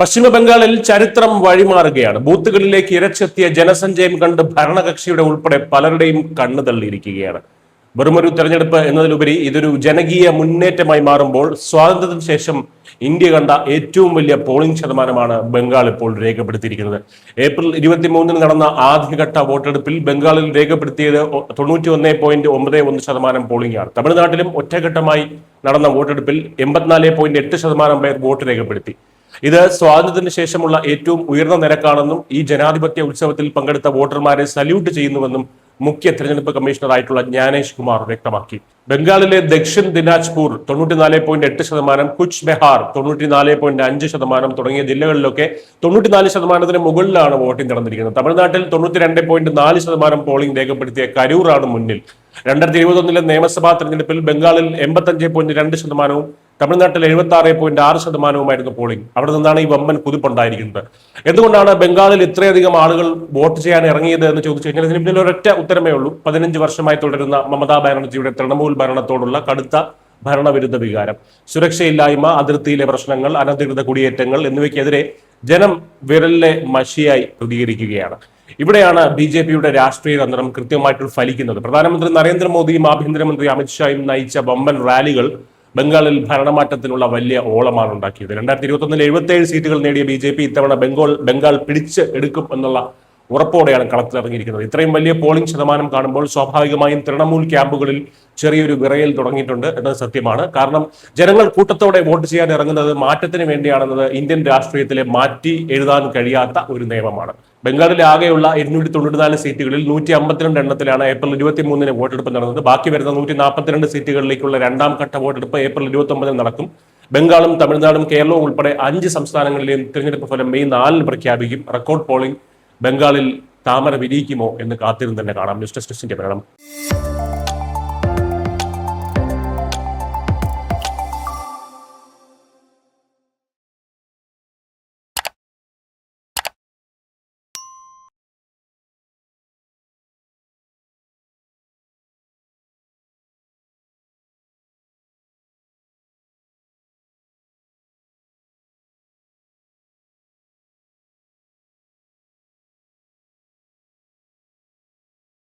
പശ്ചിമ ബംഗാളിൽ ചരിത്രം വഴിമാറുകയാണ്. ബൂത്തുകളിലേക്ക് ഇരച്ചെത്തിയ ജനസഞ്ചയം കണ്ട് ഭരണകക്ഷിയുടെ ഉൾപ്പെടെ പലരുടെയും കണ്ണു തള്ളിയിരിക്കുകയാണ്. വെറുമൊരു തെരഞ്ഞെടുപ്പ് എന്നതിലുപരി ഇതൊരു ജനകീയ മുന്നേറ്റമായി മാറുമ്പോൾ സ്വാതന്ത്ര്യത്തിന് ശേഷം ഇന്ത്യ കണ്ട ഏറ്റവും വലിയ പോളിംഗ് ശതമാനമാണ് ബംഗാൾ ഇപ്പോൾ രേഖപ്പെടുത്തിയിരിക്കുന്നത്. ഏപ്രിൽ 23 നടന്ന ആദ്യഘട്ട വോട്ടെടുപ്പിൽ ബംഗാളിൽ രേഖപ്പെടുത്തിയത് 91.91% പോളിംഗ് ആണ്. തമിഴ്നാട്ടിലും ഒറ്റഘട്ടമായി നടന്ന വോട്ടെടുപ്പിൽ 84.8% പേർ വോട്ട് രേഖപ്പെടുത്തി. ഇത് സ്വാതന്ത്ര്യത്തിന് ശേഷമുള്ള ഏറ്റവും ഉയർന്ന നിരക്കാണെന്നും ഈ ജനാധിപത്യ ഉത്സവത്തിൽ പങ്കെടുത്ത വോട്ടർമാരെ സല്യൂട്ട് ചെയ്യുന്നുവെന്നും മുഖ്യ തെരഞ്ഞെടുപ്പ് കമ്മീഷണറായിട്ടുള്ള ജ്ഞാനേഷ് കുമാർ വ്യക്തമാക്കി. ബംഗാളിലെ ദക്ഷിൺ ദിനാജ്പൂർ 94.8%, കുച്ച് ബെഹാർ 94.5% തുടങ്ങിയ ജില്ലകളിലൊക്കെ 94% മുകളിലാണ് വോട്ടിംഗ് നടന്നിരിക്കുന്നത്. തമിഴ്നാട്ടിൽ 92.4% പോളിംഗ് രേഖപ്പെടുത്തിയ കരൂറാണ് മുന്നിൽ. 2021 നിയമസഭാ തെരഞ്ഞെടുപ്പിൽ ബംഗാളിൽ 85.2%, തമിഴ്നാട്ടിൽ 76.6% പോളിംഗ്. അവിടെ നിന്നാണ് ഈ വമ്പൻ കുതിപ്പുണ്ടായിരിക്കുന്നത്. എന്തുകൊണ്ടാണ് ബംഗാളിൽ ഇത്രയധികം ആളുകൾ വോട്ട് ചെയ്യാൻ ഇറങ്ങിയത് എന്ന് ചോദിച്ചു കഴിഞ്ഞാൽ ഇതിന് പിന്നിൽ ഒരൊറ്റ ഉത്തരമേ ഉള്ളൂ. 15 വർഷമായി തുടരുന്ന മമതാ ബാനർജിയുടെ തൃണമൂൽ ഭരണത്തോടുള്ള കടുത്ത ഭരണവിരുദ്ധ വികാരം, സുരക്ഷയില്ലായ്മ, അതിർത്തിയിലെ പ്രശ്നങ്ങൾ, അനധികൃത കുടിയേറ്റങ്ങൾ എന്നിവയ്ക്കെതിരെ ജനം വിരലിലെ മഷിയായി പ്രതികരിക്കുകയാണ്. ഇവിടെയാണ് BJPയുടെ രാഷ്ട്രീയ തന്ത്രം കൃത്യമായിട്ട് ഫലിക്കുന്നത്. പ്രധാനമന്ത്രി നരേന്ദ്രമോദിയും ആഭ്യന്തരമന്ത്രി അമിത്ഷായും നയിച്ച വമ്പൻ റാലികൾ ബംഗാളിൽ ഭരണമാറ്റത്തിനുള്ള വലിയ ഓളമാണ് ഉണ്ടാക്കിയത്. 2021 77 സീറ്റുകൾ നേടിയ BJP ഇത്തവണ ബംഗാൾ പിടിച്ച് എടുക്കും എന്നുള്ള ഉറപ്പോടെയാണ് കളത്തിലിറങ്ങിയിരിക്കുന്നത്. ഇത്രയും വലിയ പോളിംഗ് ശതമാനം കാണുമ്പോൾ സ്വാഭാവികമായും തൃണമൂൽ ക്യാമ്പുകളിൽ ചെറിയൊരു വിറയൽ തുടങ്ങിയിട്ടുണ്ട് എന്നത് സത്യമാണ്. കാരണം ജനങ്ങൾ കൂട്ടത്തോടെ വോട്ട് ചെയ്യാൻ ഇറങ്ങുന്നത് മാറ്റത്തിന് വേണ്ടിയാണെന്നത് ഇന്ത്യൻ രാഷ്ട്രീയത്തിലെ മാറ്റി എഴുതാൻ കഴിയാത്ത ഒരു നിയമമാണ്. ബംഗാളിലെ ആകെയുള്ള 294 സീറ്റുകളിൽ 152 എണ്ണത്തിലാണ് ഏപ്രിൽ 23 വോട്ടെടുപ്പ് നടന്നത്. ബാക്കി വരുന്ന 142 സീറ്റുകളിലേക്കുള്ള രണ്ടാം ഘട്ട വോട്ടെടുപ്പ് ഏപ്രിൽ 29 നടക്കും. ബംഗാളും തമിഴ്നാടും കേരളവും ഉൾപ്പെടെ 5 സംസ്ഥാനങ്ങളിലെയും തിരഞ്ഞെടുപ്പ് ഫലം മെയ് 4 പ്രഖ്യാപിക്കും. റെക്കോർഡ് പോളിംഗ് ബംഗാളിൽ താമര വിരിയിക്കുമോ എന്ന് കാത്തിരുന്ന് തന്നെ കാണാം. News desk India Malayalam.